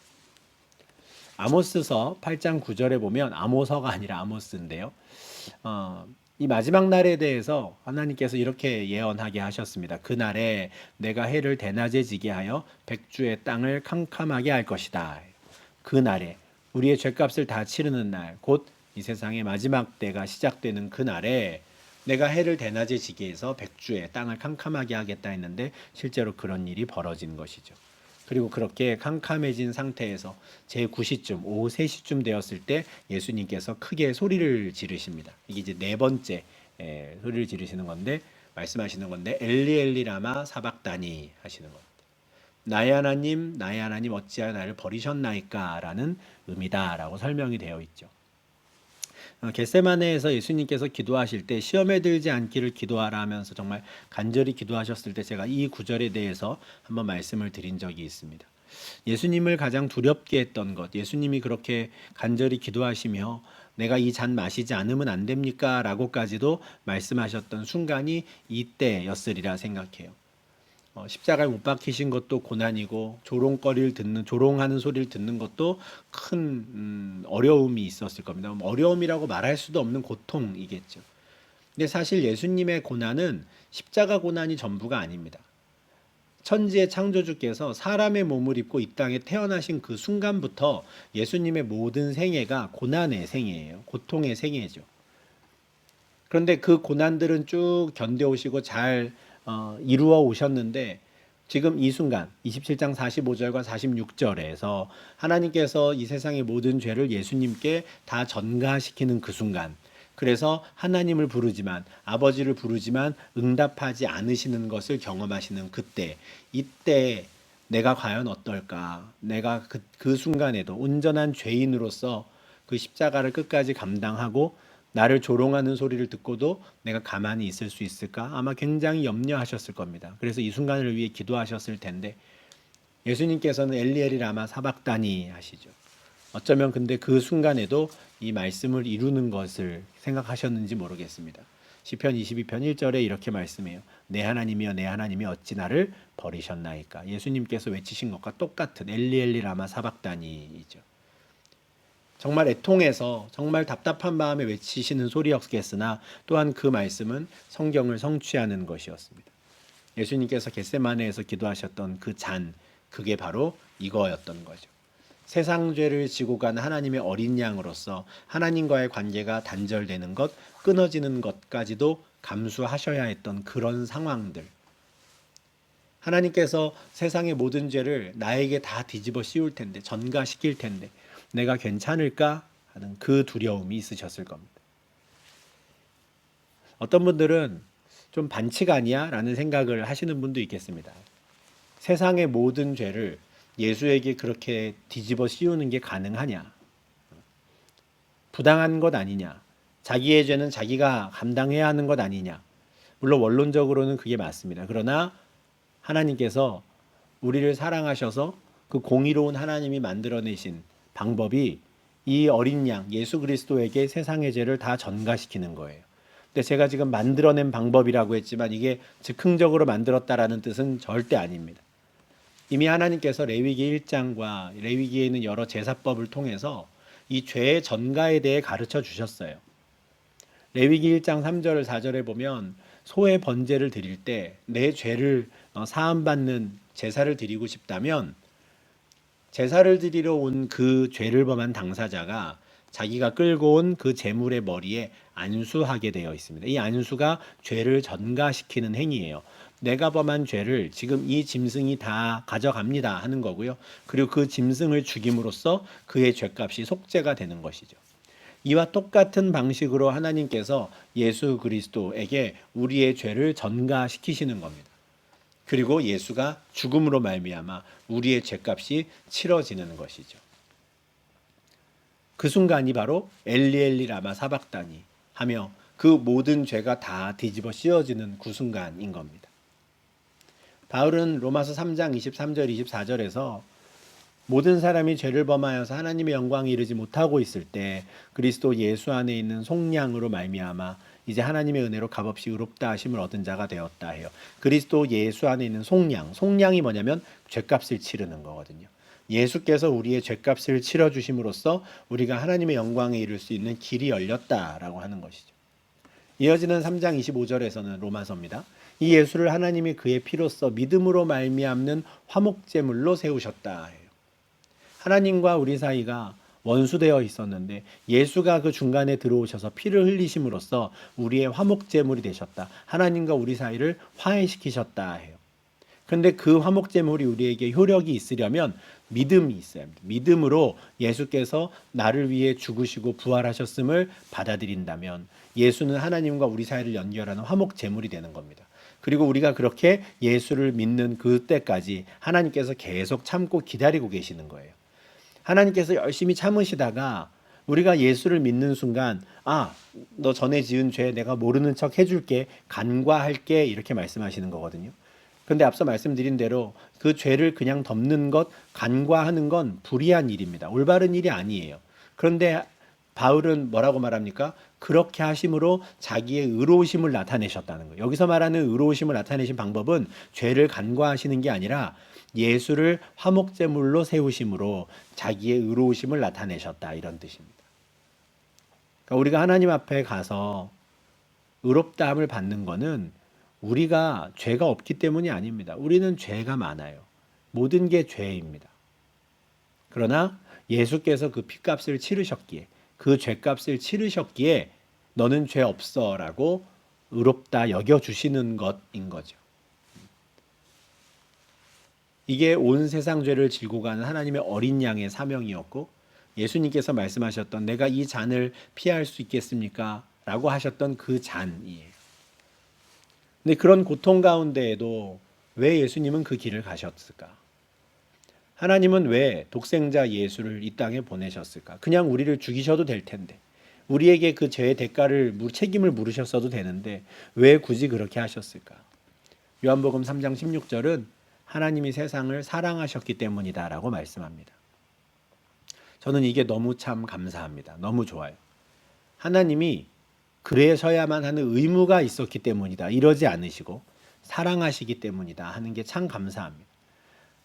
아모스서 8장 9절에 보면, 아모서가 아니라 아모스인데요. 이 마지막 날에 대해서 하나님께서 이렇게 예언하게 하셨습니다. 그날에 내가 해를 대낮에 지게 하여 백주의 땅을 캄캄하게 할 것이다. 그날에 우리의 죄값을 다 치르는 날, 곧 이 세상의 마지막 때가 시작되는 그날에 내가 해를 대낮에 지게 해서 백주의 땅을 캄캄하게 하겠다 했는데 실제로 그런 일이 벌어진 것이죠. 그리고 그렇게 캄캄해진 상태에서 제9시쯤 오후 3시쯤 되었을 때 예수님께서 크게 소리를 지르십니다. 이게 이제 네 번째 소리를 지르시는 건데, 말씀하시는 건데, 엘리 엘리 라마 사박다니 하시는 겁니다. 나의 하나님 어찌하여 나를 버리셨나이까 라는 의미다라고 설명이 되어 있죠. 겟세마네에서 예수님께서 기도하실 때 시험에 들지 않기를 기도하라 하면서 정말 간절히 기도하셨을 때 제가 이 구절에 대해서 한번 말씀을 드린 적이 있습니다. 예수님을 가장 두렵게 했던 것, 예수님이 그렇게 간절히 기도하시며 내가 이 잔 마시지 않으면 안 됩니까? 라고까지도 말씀하셨던 순간이 이때였으리라 생각해요. 십자가에 못 박히신 것도 고난이고 조롱하는 소리를 듣는 것도 큰 어려움이 있었을 겁니다. 어려움이라고 말할 수도 없는 고통이겠죠. 근데 사실 예수님의 고난은 십자가 고난이 전부가 아닙니다. 천지의 창조주께서 사람의 몸을 입고 이 땅에 태어나신 그 순간부터 예수님의 모든 생애가 고난의 생애예요. 고통의 생애죠. 그런데 그 고난들은 쭉 견뎌오시고 잘 이루어 오셨는데, 지금 이 순간 27장 45절과 46절에서 하나님께서 이 세상의 모든 죄를 예수님께 다 전가시키는 그 순간, 그래서 하나님을 부르지만, 아버지를 부르지만 응답하지 않으시는 것을 경험하시는 그때, 이때 내가 과연 어떨까? 내가 그 순간에도 온전한 죄인으로서 그 십자가를 끝까지 감당하고 나를 조롱하는 소리를 듣고도 내가 가만히 있을 수 있을까? 아마 굉장히 염려하셨을 겁니다. 그래서 이 순간을 위해 기도하셨을 텐데, 예수님께서는 엘리 엘리 라마 사박다니 하시죠. 어쩌면 근데 그 순간에도 이 말씀을 이루는 것을 생각하셨는지 모르겠습니다. 시편 22편 1절에 이렇게 말씀해요. 내 하나님이여 내 하나님이 어찌 나를 버리셨나이까. 예수님께서 외치신 것과 똑같은 엘리 엘리 라마 사박다니이죠. 정말 애통해서 정말 답답한 마음에 외치시는 소리였겠으나 또한 그 말씀은 성경을 성취하는 것이었습니다. 예수님께서 겟세마네에서 기도하셨던 그 잔, 그게 바로 이거였던 거죠. 세상 죄를 지고 간 하나님의 어린 양으로서 하나님과의 관계가 단절되는 것, 끊어지는 것까지도 감수하셔야 했던 그런 상황들. 하나님께서 세상의 모든 죄를 나에게 다 뒤집어 씌울 텐데, 전가시킬 텐데 내가 괜찮을까 하는 그 두려움이 있으셨을 겁니다. 어떤 분들은 좀 반칙 아니야? 라는 생각을 하시는 분도 있겠습니다. 세상의 모든 죄를 예수에게 그렇게 뒤집어 씌우는 게 가능하냐? 부당한 것 아니냐? 자기의 죄는 자기가 감당해야 하는 것 아니냐? 물론 원론적으로는 그게 맞습니다. 그러나 하나님께서 우리를 사랑하셔서 그 공의로운 하나님이 만들어내신 방법이 이 어린 양 예수 그리스도에게 세상의 죄를 다 전가시키는 거예요. 근데 제가 지금 만들어낸 방법이라고 했지만 이게 즉흥적으로 만들었다라는 뜻은 절대 아닙니다. 이미 하나님께서 레위기 1장과 레위기에 있는 여러 제사법을 통해서 이 죄의 전가에 대해 가르쳐 주셨어요. 레위기 1장 3절 4절에 보면 소의 번제를 드릴 때 내 죄를 사함받는 제사를 드리고 싶다면 제사를 드리러 온 그 죄를 범한 당사자가 자기가 끌고 온 그 제물의 머리에 안수하게 되어 있습니다. 이 안수가 죄를 전가시키는 행위예요. 내가 범한 죄를 지금 이 짐승이 다 가져갑니다 하는 거고요. 그리고 그 짐승을 죽임으로써 그의 죄값이 속죄가 되는 것이죠. 이와 똑같은 방식으로 하나님께서 예수 그리스도에게 우리의 죄를 전가시키시는 겁니다. 그리고 예수가 죽음으로 말미암아 우리의 죄값이 치러지는 것이죠. 그 순간이 바로 엘리 엘리 라마 사박다니 하며 그 모든 죄가 다 뒤집어 씌워지는 그 순간인 겁니다. 바울은 로마서 3장 23절 24절에서 모든 사람이 죄를 범하여서 하나님의 영광에 이르지 못하고 있을 때 그리스도 예수 안에 있는 속량으로 말미암아 이제 하나님의 은혜로 값없이 의롭다 하심을 얻은 자가 되었다 해요. 그리스도 예수 안에 있는 속량, 속량이 뭐냐면 죄값을 치르는 거거든요. 예수께서 우리의 죄값을 치러 주심으로써 우리가 하나님의 영광에 이를 수 있는 길이 열렸다라고 하는 것이죠. 이어지는 3장 25절에서는 로마서입니다. 이 예수를 하나님이 그의 피로써 믿음으로 말미암는 화목제물로 세우셨다 해요. 하나님과 우리 사이가 원수되어 있었는데 예수가 그 중간에 들어오셔서 피를 흘리심으로써 우리의 화목제물이 되셨다. 하나님과 우리 사이를 화해시키셨다 해요. 그런데 그 화목제물이 우리에게 효력이 있으려면 믿음이 있어야 합니다. 믿음으로 예수께서 나를 위해 죽으시고 부활하셨음을 받아들인다면 예수는 하나님과 우리 사이를 연결하는 화목제물이 되는 겁니다. 그리고 우리가 그렇게 예수를 믿는 그때까지 하나님께서 계속 참고 기다리고 계시는 거예요. 하나님께서 열심히 참으시다가 우리가 예수를 믿는 순간 너 전에 지은 죄 내가 모르는 척 해줄게, 간과할게 이렇게 말씀하시는 거거든요. 그런데 앞서 말씀드린 대로 그 죄를 그냥 덮는 것, 간과하는 건 불의한 일입니다. 올바른 일이 아니에요. 그런데 바울은 뭐라고 말합니까? 그렇게 하심으로 자기의 의로우심을 나타내셨다는 거예요. 여기서 말하는 의로우심을 나타내신 방법은 죄를 간과하시는 게 아니라 예수를 화목제물로 세우심으로 자기의 의로우심을 나타내셨다, 이런 뜻입니다. 그러니까 우리가 하나님 앞에 가서 의롭다함을 받는 것은 우리가 죄가 없기 때문이 아닙니다. 우리는 죄가 많아요. 모든 게 죄입니다. 그러나 예수께서 그 피값을 치르셨기에, 그 죄값을 치르셨기에 너는 죄 없어 라고 의롭다 여겨주시는 것인 거죠. 이게 온 세상 죄를 지고 가는 하나님의 어린 양의 사명이었고, 예수님께서 말씀하셨던 내가 이 잔을 피할 수 있겠습니까? 라고 하셨던 그 잔이에요. 근데 그런 고통 가운데에도 왜 예수님은 그 길을 가셨을까? 하나님은 왜 독생자 예수를 이 땅에 보내셨을까? 그냥 우리를 죽이셔도 될 텐데, 우리에게 그 죄의 대가를 책임을 물으셨어도 되는데 왜 굳이 그렇게 하셨을까? 요한복음 3장 16절은 하나님이 세상을 사랑하셨기 때문이다 라고 말씀합니다. 저는 이게 너무 참 감사합니다. 너무 좋아요. 하나님이 그래서야만 하는 의무가 있었기 때문이다 이러지 않으시고 사랑하시기 때문이다 하는 게 참 감사합니다.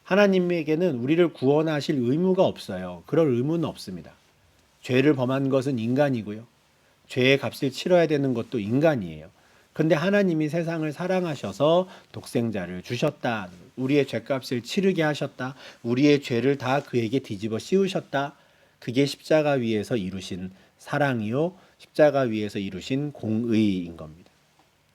하나님에게는 우리를 구원하실 의무가 없어요. 그럴 의무는 없습니다. 죄를 범한 것은 인간이고요. 죄의 값을 치러야 되는 것도 인간이에요. 그런데 하나님이 세상을 사랑하셔서 독생자를 주셨다. 우리의 죄값을 치르게 하셨다. 우리의 죄를 다 그에게 뒤집어 씌우셨다. 그게 십자가 위에서 이루신 사랑이요, 십자가 위에서 이루신 공의인 겁니다.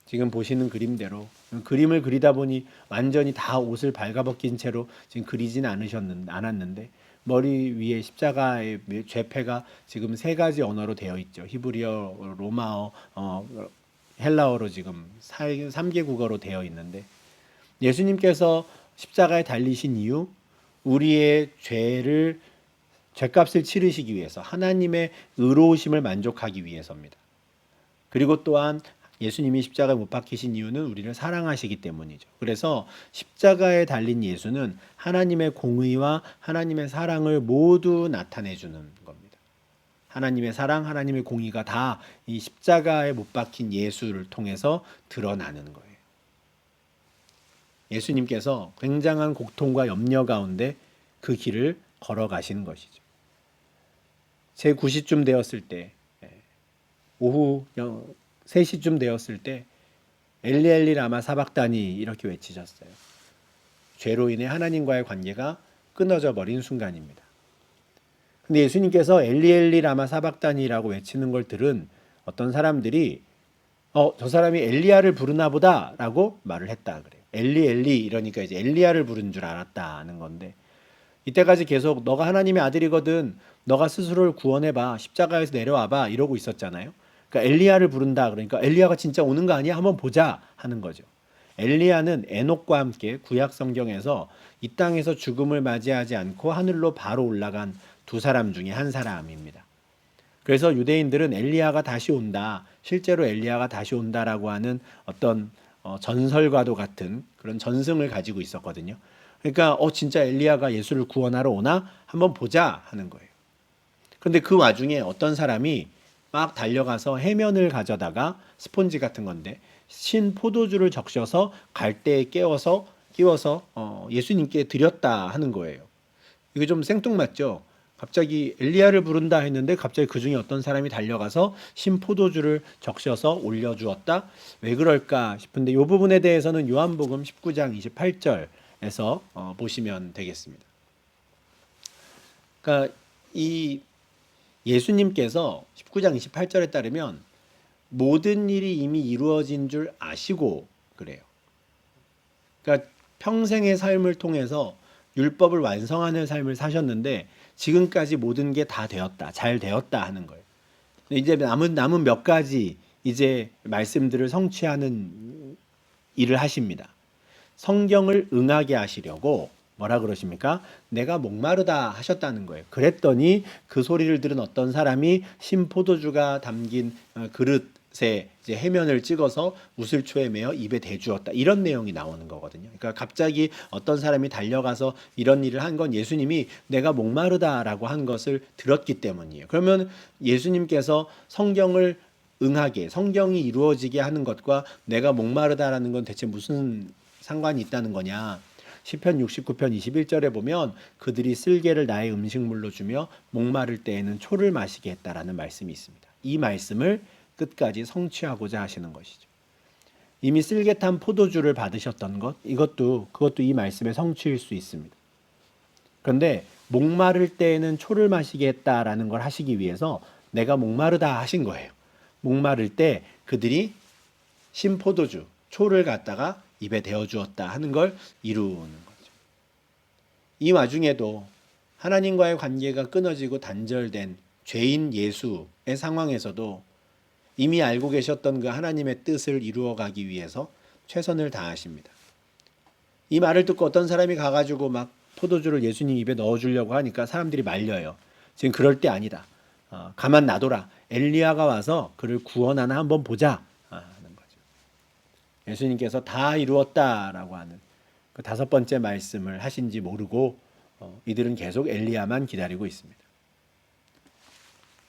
지금 보시는 그림대로 그림을 그리다 보니 완전히 다 옷을 발가벗긴 채로 지금 그리진 않았는데 머리 위에 십자가의 죄패가 지금 3가지 언어로 되어 있죠. 히브리어, 로마어, 헬라어로 지금 3개 국어로 되어 있는데, 예수님께서 십자가에 달리신 이유, 우리의 죄값을 치르시기 위해서, 하나님의 의로우심을 만족하기 위해서입니다. 그리고 또한 예수님이 십자가에 못 박히신 이유는 우리를 사랑하시기 때문이죠. 그래서 십자가에 달린 예수는 하나님의 공의와 하나님의 사랑을 모두 나타내 주는 겁니다. 하나님의 사랑, 하나님의 공의가 다 이 십자가에 못 박힌 예수를 통해서 드러나는 거예요. 예수님께서 굉장한 고통과 염려 가운데 그 길을 걸어가시는 것이죠. 제 9시쯤 되었을 때, 오후 3시쯤 되었을 때 엘리 엘리 라마 사박다니 이렇게 외치셨어요. 죄로 인해 하나님과의 관계가 끊어져 버린 순간입니다. 근데 예수님께서 엘리 엘리 라마 사박다니라고 외치는 걸 들은 어떤 사람들이 저 사람이 엘리야를 부르나 보다라고 말을 했다 그래요. 엘리 엘리 이러니까 이제 엘리야를 부른 줄 알았다는 건데, 이때까지 계속 너가 하나님의 아들이거든, 너가 스스로를 구원해봐, 십자가에서 내려와봐 이러고 있었잖아요. 그러니까 엘리야를 부른다 그러니까 엘리야가 진짜 오는 거 아니야? 한번 보자 하는 거죠. 엘리야는 에녹과 함께 구약 성경에서 이 땅에서 죽음을 맞이하지 않고 하늘로 바로 올라간 2사람 중에 한 사람입니다. 그래서 유대인들은 엘리야가 다시 온다, 실제로 엘리야가 다시 온다라고 하는 어떤 전설과도 같은 그런 전승을 가지고 있었거든요. 그러니까 진짜 엘리야가 예수를 구원하러 오나 한번 보자 하는 거예요. 그런데 그 와중에 어떤 사람이 막 달려가서 해면을 가져다가 스폰지 같은 건데 신 포도주를 적셔서 갈대에 끼워서 예수님께 드렸다 하는 거예요. 이게 좀 생뚱맞죠? 갑자기 엘리야를 부른다 했는데 갑자기 그 중에 어떤 사람이 달려가서 신 포도주를 적셔서 올려주었다. 왜 그럴까 싶은데 이 부분에 대해서는 요한복음 19장 28절에서 보시면 되겠습니다. 그러니까 이 예수님께서 19장 28절에 따르면 모든 일이 이미 이루어진 줄 아시고 그래요. 그러니까 평생의 삶을 통해서 율법을 완성하는 삶을 사셨는데 지금까지 모든 게 다 되었다, 잘 되었다 하는 거예요. 이제 남은 몇 가지 이제 말씀들을 성취하는 일을 하십니다. 성경을 응하게 하시려고 뭐라 그러십니까? 내가 목마르다 하셨다는 거예요. 그랬더니 그 소리를 들은 어떤 사람이 신포도주가 담긴 그릇에 이제 해면을 찍어서 우슬초에 매어 입에 대주었다. 이런 내용이 나오는 거거든요. 그러니까 갑자기 어떤 사람이 달려가서 이런 일을 한 건 예수님이 내가 목마르다라고 한 것을 들었기 때문이에요. 그러면 예수님께서 성경을 응하게, 성경이 이루어지게 하는 것과 내가 목마르다라는 건 대체 무슨 상관이 있다는 거냐? 시편 69편 21절에 보면 그들이 쓸개를 나의 음식물로 주며 목마를 때에는 초를 마시게 했다라는 말씀이 있습니다. 이 말씀을 끝까지 성취하고자 하시는 것이죠. 이미 쓸개 탄 포도주를 받으셨던 것, 그것도 이 말씀의 성취일 수 있습니다. 그런데 목마를 때에는 초를 마시게 했다라는 걸 하시기 위해서 내가 목마르다 하신 거예요. 목마를 때 그들이 신포도주, 초를 갖다가 입에 대어 주었다 하는 걸 이루는 거죠. 이 와중에도 하나님과의 관계가 끊어지고 단절된 죄인 예수의 상황에서도 이미 알고 계셨던 그 하나님의 뜻을 이루어가기 위해서 최선을 다하십니다. 이 말을 듣고 어떤 사람이 가가지고 막 포도주를 예수님 입에 넣어주려고 하니까 사람들이 말려요. 지금 그럴 때 아니다. 가만 놔둬라. 엘리야가 와서 그를 구원하나 한번 보자 하는 거죠. 예수님께서 다 이루었다라고 하는 그 5번째 말씀을 하신지 모르고 이들은 계속 엘리야만 기다리고 있습니다.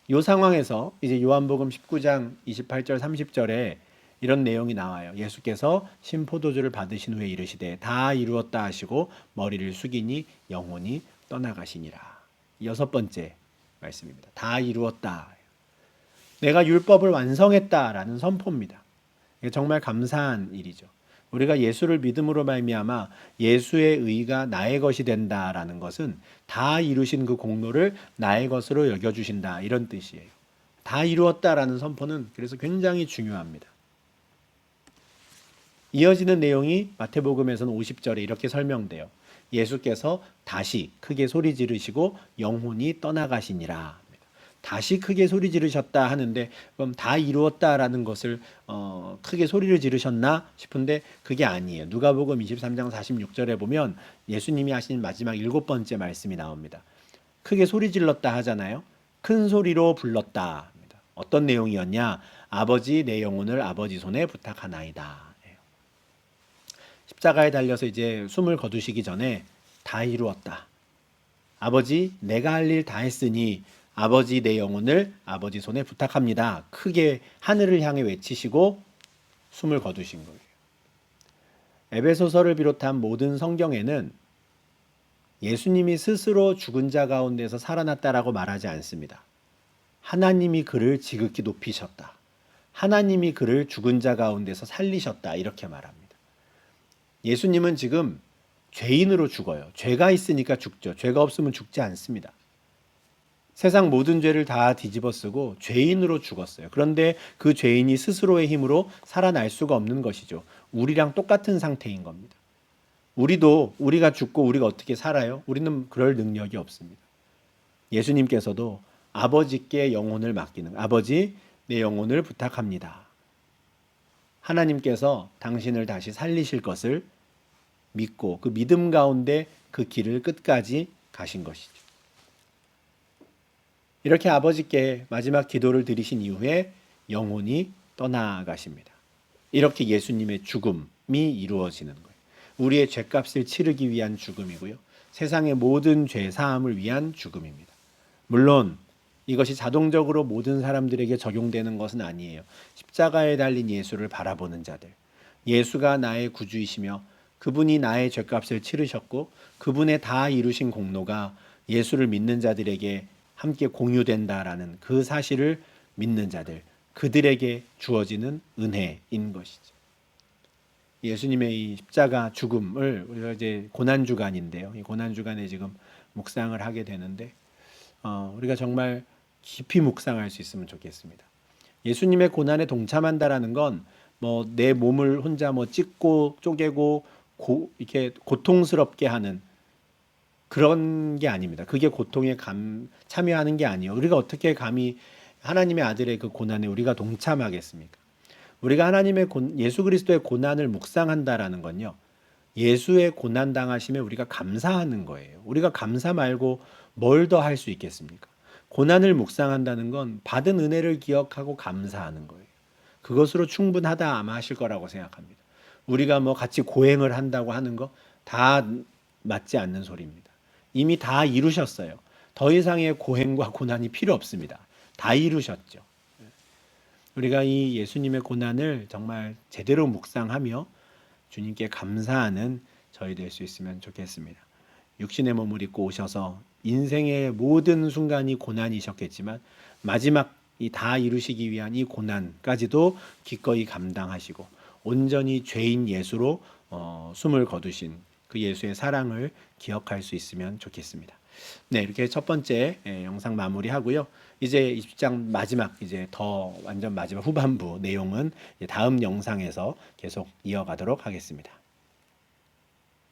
이 상황에서 이제 요한복음 19장 28절 30절에 이런 내용이 나와요. 예수께서 신포도주를 받으신 후에 이르시되 다 이루었다 하시고 머리를 숙이니 영혼이 떠나가시니라. 6번째 말씀입니다. 다 이루었다. 내가 율법을 완성했다라는 선포입니다. 이게 정말 감사한 일이죠. 우리가 예수를 믿음으로 말미암아 예수의 의가 나의 것이 된다라는 것은 다 이루신 그 공로를 나의 것으로 여겨주신다 이런 뜻이에요. 다 이루었다라는 선포는 그래서 굉장히 중요합니다. 이어지는 내용이 마태복음에서는 50절에 이렇게 설명돼요. 예수께서 다시 크게 소리 지르시고 영혼이 떠나가시니라. 다시 크게 소리 지르셨다 하는데 그럼 다 이루었다라는 것을 크게 소리를 지르셨나 싶은데 그게 아니에요. 누가복음 23장 46절에 보면 예수님이 하신 마지막 7번째 말씀이 나옵니다. 크게 소리 질렀다 하잖아요. 큰 소리로 불렀다. 어떤 내용이었냐? 아버지 내 영혼을 아버지 손에 부탁하나이다. 십자가에 달려서 이제 숨을 거두시기 전에 다 이루었다. 아버지 내가 할 일 다 했으니 아버지 내 영혼을 아버지 손에 부탁합니다. 크게 하늘을 향해 외치시고 숨을 거두신 거예요. 에베소서를 비롯한 모든 성경에는 예수님이 스스로 죽은 자 가운데서 살아났다라고 말하지 않습니다. 하나님이 그를 지극히 높이셨다. 하나님이 그를 죽은 자 가운데서 살리셨다. 이렇게 말합니다. 예수님은 지금 죄인으로 죽어요. 죄가 있으니까 죽죠. 죄가 없으면 죽지 않습니다. 세상 모든 죄를 다 뒤집어쓰고 죄인으로 죽었어요. 그런데 그 죄인이 스스로의 힘으로 살아날 수가 없는 것이죠. 우리랑 똑같은 상태인 겁니다. 우리가 죽고 우리가 어떻게 살아요? 우리는 그럴 능력이 없습니다. 예수님께서도 아버지께 영혼을 맡기는 아버지 내 영혼을 부탁합니다. 하나님께서 당신을 다시 살리실 것을 믿고 그 믿음 가운데 그 길을 끝까지 가신 것이죠. 이렇게 아버지께 마지막 기도를 드리신 이후에 영혼이 떠나가십니다. 이렇게 예수님의 죽음이 이루어지는 거예요. 우리의 죄값을 치르기 위한 죽음이고요. 세상의 모든 죄 사함을 위한 죽음입니다. 물론 이것이 자동적으로 모든 사람들에게 적용되는 것은 아니에요. 십자가에 달린 예수를 바라보는 자들, 예수가 나의 구주이시며 그분이 나의 죄값을 치르셨고 그분의 다 이루신 공로가 예수를 믿는 자들에게 함께 공유된다라는 그 사실을 믿는 자들, 그들에게 주어지는 은혜인 것이죠. 예수님의 이 십자가 죽음을 우리가 이제 고난 주간인데요. 이 고난 주간에 지금 묵상을 하게 되는데 우리가 정말 깊이 묵상할 수 있으면 좋겠습니다. 예수님의 고난에 동참한다라는 건 뭐 내 몸을 혼자 뭐 찢고 쪼개고 이렇게 고통스럽게 하는 그런 게 아닙니다. 그게 고통에 참여하는 게 아니에요. 우리가 어떻게 감히 하나님의 아들의 그 고난에 우리가 동참하겠습니까? 우리가 예수 그리스도의 고난을 묵상한다라는 건요. 예수의 고난 당하심에 우리가 감사하는 거예요. 우리가 감사 말고 뭘 더 할 수 있겠습니까? 고난을 묵상한다는 건 받은 은혜를 기억하고 감사하는 거예요. 그것으로 충분하다 아마 하실 거라고 생각합니다. 우리가 뭐 같이 고행을 한다고 하는 거 다 맞지 않는 소리입니다. 이미 다 이루셨어요. 더 이상의 고행과 고난이 필요 없습니다. 다 이루셨죠. 우리가 이 예수님의 고난을 정말 제대로 묵상하며 주님께 감사하는 저희 될 수 있으면 좋겠습니다. 육신의 몸을 입고 오셔서 인생의 모든 순간이 고난이셨겠지만 마지막 이 다 이루시기 위한 이 고난까지도 기꺼이 감당하시고 온전히 죄인 예수로 숨을 거두신 그 예수의 사랑을 기억할 수 있으면 좋겠습니다. 네, 이렇게 첫 번째 영상 마무리하고요. 이제 20장 마지막 이제 더 완전 마지막 후반부 내용은 다음 영상에서 계속 이어가도록 하겠습니다.